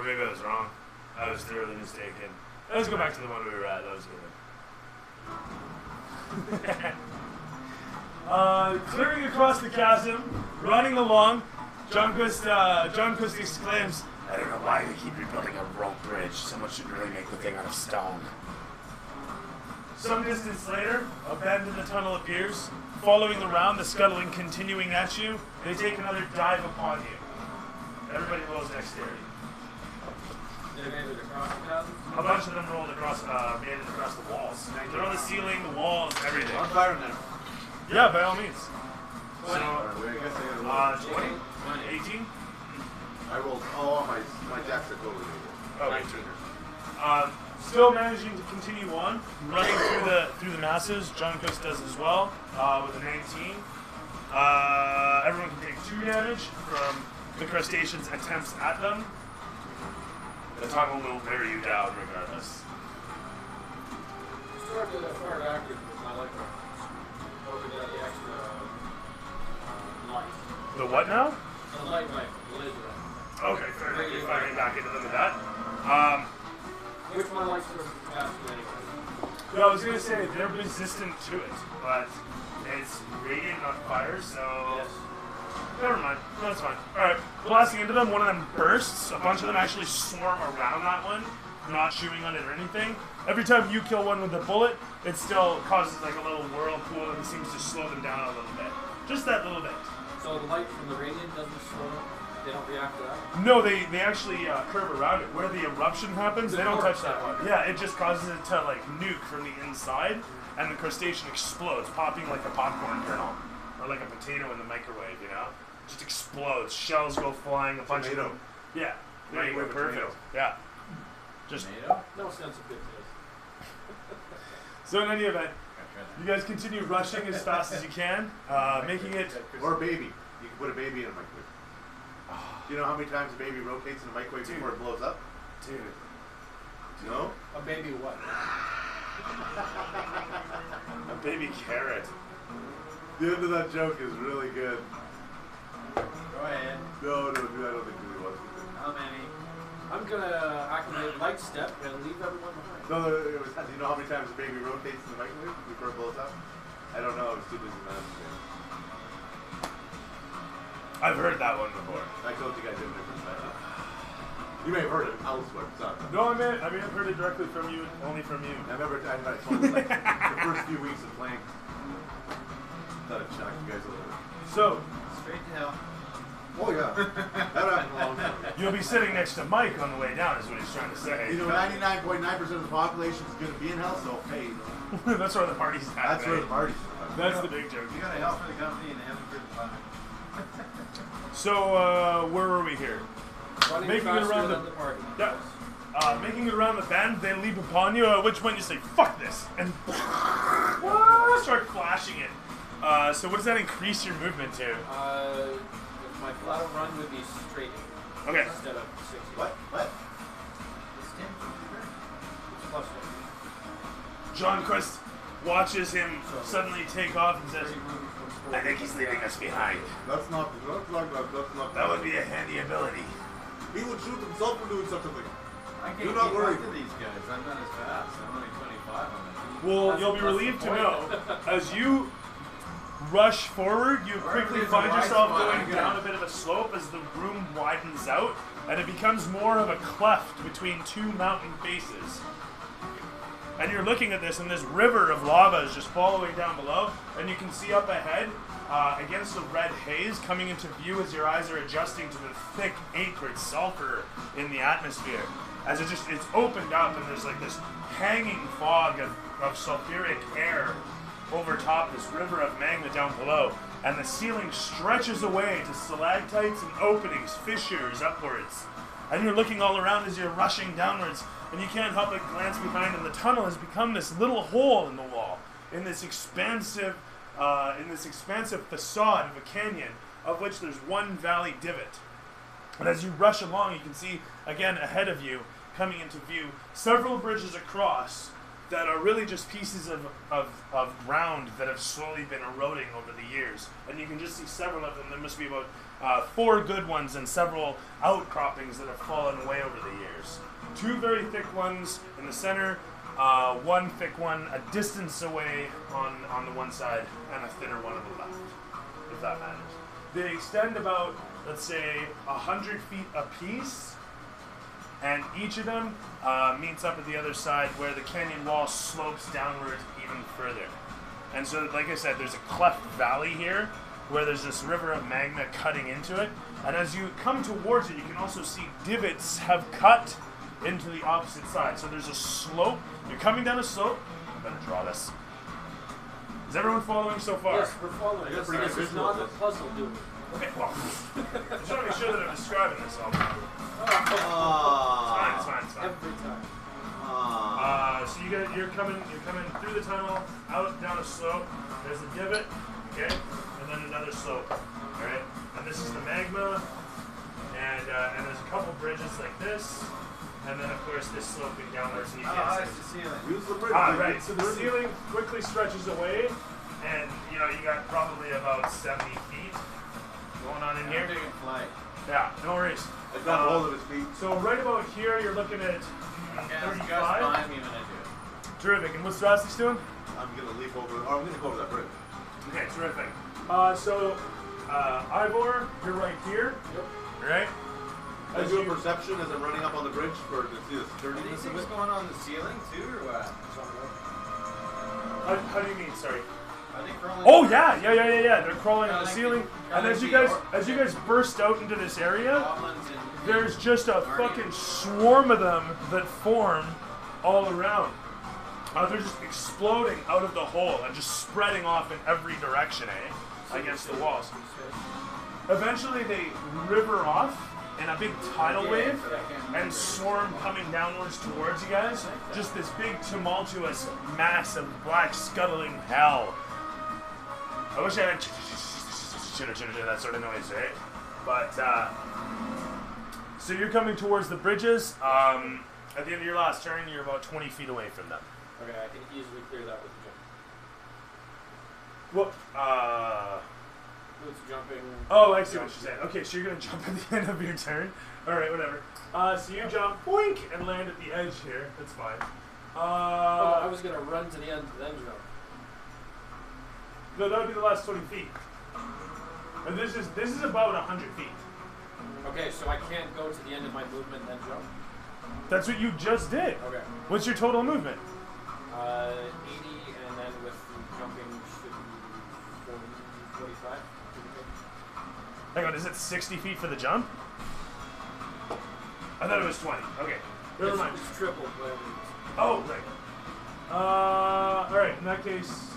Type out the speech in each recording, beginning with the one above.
Or maybe I was wrong. I was thoroughly mistaken. Let's go back to the one we were at. That was good. Clearing across the chasm, running along, John Quist exclaims, "I don't know why they keep rebuilding a rope bridge. Someone should really make the thing out of stone." Some distance later, a bend in the tunnel appears. Following the round, the scuttling continuing at you, they take another dive upon you. Everybody rolls dexterity. They made it across the chasm? A bunch of them rolled across, made it across the walls. They're on the ceiling, the walls, everything. I'm firing them. Yeah, by all means. 20. So, I guess I gotta roll. 20? 18? I rolled all my decks are totally Oh, 18. Still managing to continue on, running through the masses. John Quist does as well, with a 19. Everyone can take 2 damage from the crustacean's attempts at them. The tunnel will wear you down regardless. Started that far backwards with my light bar. Hoping that the extra light. The what now? The light, the laser. Okay, fair enough. You're firing back into them with that. Which my light source is faster anyway. Well, I was going to say they're resistant to it, but it's radiant, not fire, so... Yes. Never mind. No, that's fine. Alright, blasting into them, one of them bursts. A bunch of them actually swarm around that one, not shooting on it or anything. Every time you kill one with a bullet, it still causes like a little whirlpool and seems to slow them down a little bit. Just that little bit. So the light from the radiant doesn't slow them? They don't react to that? No, they actually curve around it. Where the eruption happens, they don't touch that one. Yeah, it just causes it to like nuke from the inside, and the crustacean explodes, popping like a popcorn kernel. Or like a potato in the microwave, you know? Just explodes. Shells go flying, a bunch of them. Yeah. There you go, perfect. Yeah. Just Tomato? No sense of good taste. So in any event, you guys continue rushing as fast as you can, making it... Or a baby. You can put a baby in a microwave. Do you know how many times a baby rotates in a microwave before it blows up? Dude. No? A baby what? A baby carrot. The end of that joke is really good. Go ahead. No, dude, I don't think it really was. How many? I'm gonna activate light step and leave everyone behind. No, it was. Do you know how many times a baby rotates in the microwave before it blows up? I don't know. I was too busy managing. I've heard that one before. I told you guys in a different style. You may have heard it elsewhere. Sorry. No, I mean I've heard it directly from you, only from you. I remember I told you like the first few weeks of playing. Thought I'd shock you guys a little bit. So, Straight to hell. Oh yeah, that happened a long time ago. you'll be sitting next to Mike on the way down, is what he's trying to say. You know, 99.9% of the population is going to be in hell, so hey, That's where the party's at. that's where the right? party's at. That's the big joke. You gotta help for the company and heaven for the fun. So, where were we here? Running Making it faster around than the- the party. Yeah. Making it around the bend, they leap upon you, at which point you say, "Fuck this," and start flashing it. So what does that increase your movement to? My flat run would be straight Okay. instead of 60. What? It's 10. It's plus 50. John Quist watches him suddenly take off and says, "I think he's leaving us behind. That's not. That would be a handy ability." He would shoot himself for doing such a thing. I Do can't not keep worry. up to these guys. I'm not as fast. I'm only 25 on this. Well, you'll be relieved to know, as you rush forward, you quickly find yourself going down a bit of a slope as the room widens out, and it becomes more of a cleft between two mountain faces. And you're looking at this, and this river of lava is just following down below, and you can see up ahead, against the red haze coming into view as your eyes are adjusting to the thick, acrid sulfur in the atmosphere. As it's opened up, and there's like this hanging fog of sulfuric air over top this river of magma down below, and the ceiling stretches away to stalactites and openings, fissures upwards. And you're looking all around as you're rushing downwards, and you can't help but glance behind, and the tunnel has become this little hole in the wall, in this expansive facade of a canyon, of which there's one valley divot. And as you rush along, you can see, again, ahead of you, coming into view, several bridges across that are really just pieces of ground that have slowly been eroding over the years. And you can just see several of them. There must be about 4 good ones and several outcroppings that have fallen away over the years. 2 very thick ones in the center, 1 thick one a distance away on the one side, and a thinner one on the left, if that matters. They extend about, let's say, 100 feet apiece, and each of them meets up at the other side where the canyon wall slopes downward even further. And so, like I said, there's a cleft valley here where there's this river of magma cutting into it. And as you come towards it, you can also see divots have cut into the opposite side. So there's a slope. You're coming down a slope. I'm going to draw this. Is everyone following so far? Yes, we're following. That's pretty This good is visual not a of this. puzzle, do we? Okay, well, I just want to make sure that I'm describing this all. Ah. It's fine. Every time. So you're coming through the tunnel, out down a slope. There's a divot, okay, and then another slope, all right. And this is the magma, and there's a couple bridges like this, and then of course this sloping downwards, and you How high can't is see. the ceiling? Use the bridge. Right. So the ceiling quickly stretches away, and you got probably about 70 feet going on in I'm here. taking flight. Yeah, no worries. I got hold of his feet. So right about here, you're looking at Yeah, you 35. guys behind me when I do it. Terrific. And what's Drastic's doing? I'm gonna leap over. Or I'm gonna go over that bridge. Okay, terrific. So Ivor, you're right here. Yep. Right? I do a perception as I'm running up on the bridge to see the Are sturdiness these of things it. going on the ceiling too, or what? How do you mean? Sorry. Are they crawling? Oh yeah. They're crawling on the Like ceiling, the- and as you guys burst out into this area, Goblins and there's just a fucking swarm of them that form all around. They're just exploding out of the hole and just spreading off in every direction, against the walls. Eventually, they river off in a big tidal wave and swarm coming downwards towards you guys. Just this big tumultuous mass of black scuttling hell. I wish I had that sort of noise, right? But so you're coming towards the bridges. At the end of your last turn, you're about 20 feet away from them. Okay, I can easily clear that with the jump. What? With jumping. Oh, I see what you're saying. Okay, so you're gonna jump at the end of your turn. All right, whatever. So you jump, boink, and land at the edge here. That's fine. I was gonna run to the end and then jump. No, that would be the last 20 feet. And this is about 100 feet. Okay, so I can't go to the end of my movement and then jump. That's what you just did. Okay. What's your total movement? 80, and then with jumping should be 40, 45. Hang on, is it 60 feet for the jump? I thought it was 20. Okay, never mind. It's triple, whatever it is. Oh, right. All right. In that case,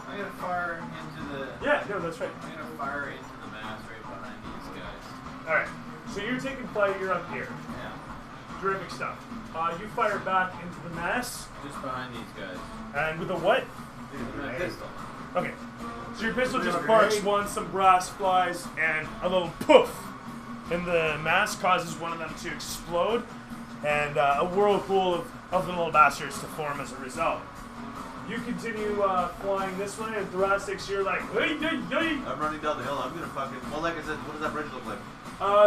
I'm gonna fire into the. yeah, no, that's right. I'm gonna fire into the mass right behind these guys. All right. So you're taking flight. You're up here. Yeah. Terrific stuff. You fire back into the mass, Just behind these guys. and with a what? With my pistol. Okay. So your pistol just barks once, some brass flies, and a little poof in the mass causes one of them to explode, and a whirlpool of the little bastards to form as a result. You continue flying this way, and Thoracics, you're like, hey, hey, hey. I'm running down the hill. I'm gonna fucking. Well, like I said, what does that bridge look like?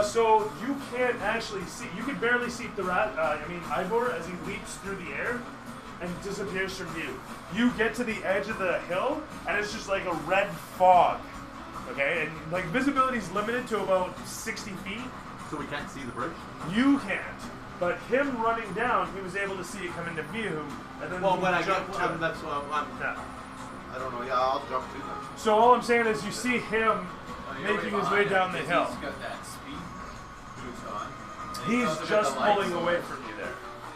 So you can't actually see. You can barely see Ivor as he leaps through the air and disappears from view. You get to the edge of the hill, and it's just like a red fog. Okay, and like visibility is limited to about 60 feet. So we can't see the bridge. You can't. But him running down, he was able to see it come into view, and then Well, he when I get, jumped to it. that's Yeah. I don't know. Yeah, I'll jump too then. So all I'm saying is, you see him Oh, you're making right his way behind down him, the hill. 'cause He's got that speed boost on. And he He's goes with just the lights pulling on. away from you there,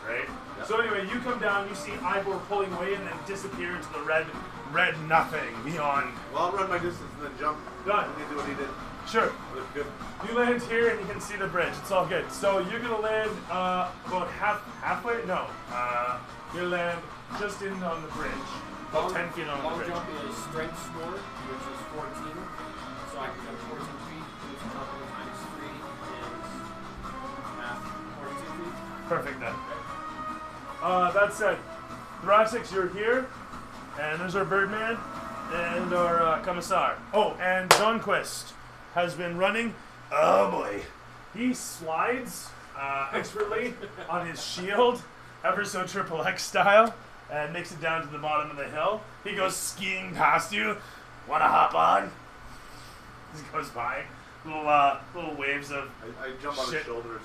right? Yep. So anyway, you come down, you see Ivor pulling away and then disappear into the red nothing beyond. Well, I'll run my distance and then jump. Done. And do what he did. Sure. That's good. You land here and you can see the bridge. It's all good. So you're gonna land about halfway? No. You land just in on the bridge. About 10 feet on the Long bridge. jump is strength score, which is 14. So I can jump 14 feet, which is jumping times 3 is half 42 feet. Perfect then. That said, Thoracics, you're here, and there's our Birdman and our Commissar. Oh, and Johnquist. has been running. Oh boy. He slides expertly on his shield, ever so triple X style, and makes it down to the bottom of the hill. He goes skiing past you. Wanna hop on? He goes by. Little waves of I jump on his shit. shoulders.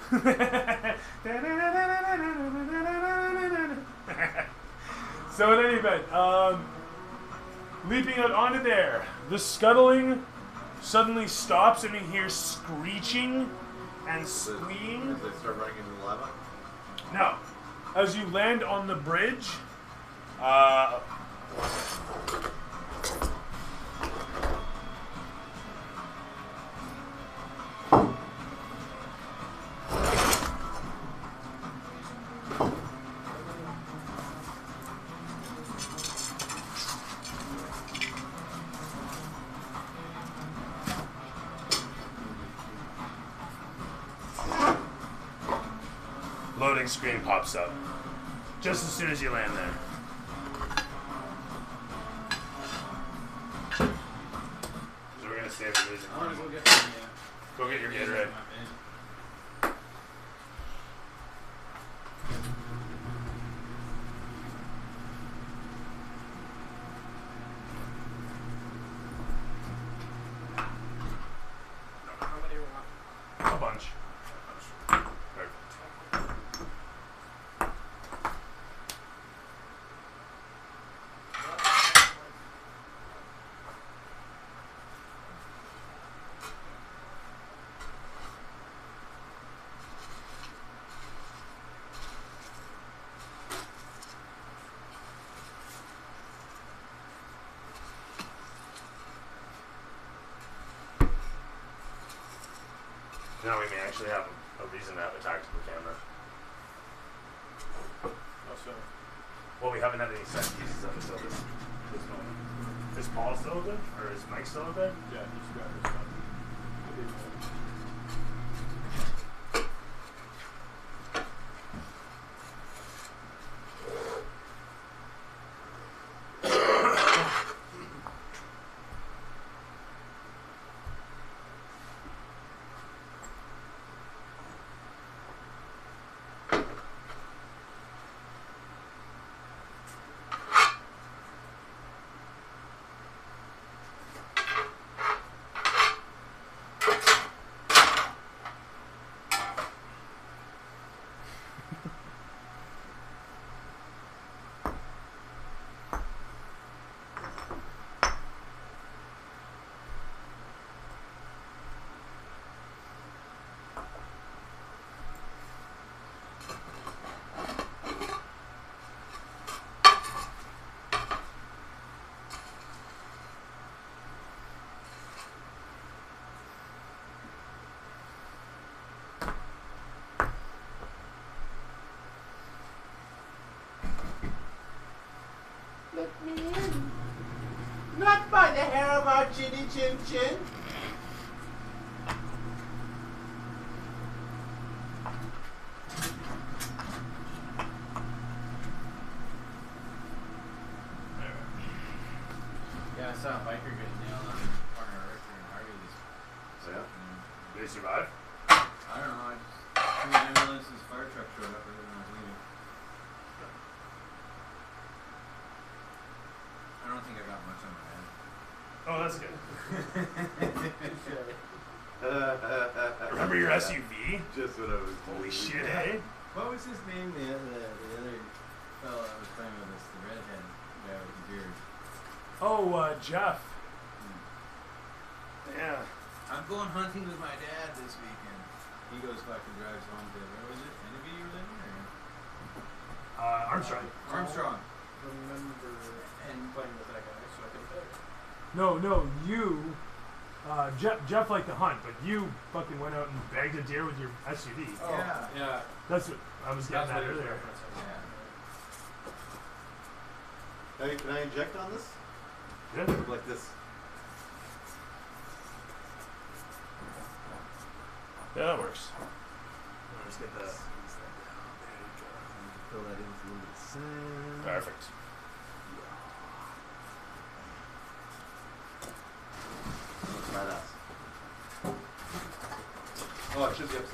So in any event, leaping out onto there, the scuttling suddenly stops and you hear screeching and squeeing. As they start running into the lava. Now, as you land on the bridge, loading screen pops up just as soon as you land there. So we're gonna save the music. I want to go get some, Go get your Gatorade. How many were A bunch. Perfect. Now we may actually have a reason to have a tactical camera. Also, Well, we haven't had any set pieces of it till this moment. Is Paul still open? Or is Mike still open? yeah, he's got this stuff. Let me in. Not by the hair of our chinny chin chin. Yeah, I saw a biker get nailed on the corner of Richter and Harvey this Yeah. afternoon. Did he survive? I don't know, I just two ambulances, fire truck showed up and I was leaving. I don't think I got much on my head. Oh, that's good. Remember your SUV? Just what I was Holy doing. shit, eh? What was his name? The other fellow that was playing with us, the redhead guy with the beard. Oh, Jeff. Yeah. I'm going hunting with my dad this weekend. He goes fucking drives home to, where was it? Envy you were living or? Armstrong. Armstrong. Remember and playing with that guy, so I can play. No, you, Jeff liked to hunt, but you fucking went out and bagged a deer with your SUV. Oh, yeah. That's what I was getting at what he was earlier. referencing. Yeah. Hey, can I inject on this? Yeah. Like this. Yeah, that works. Let's get that. Fill that in with a little bit of sand. Perfect. Looks badass. was the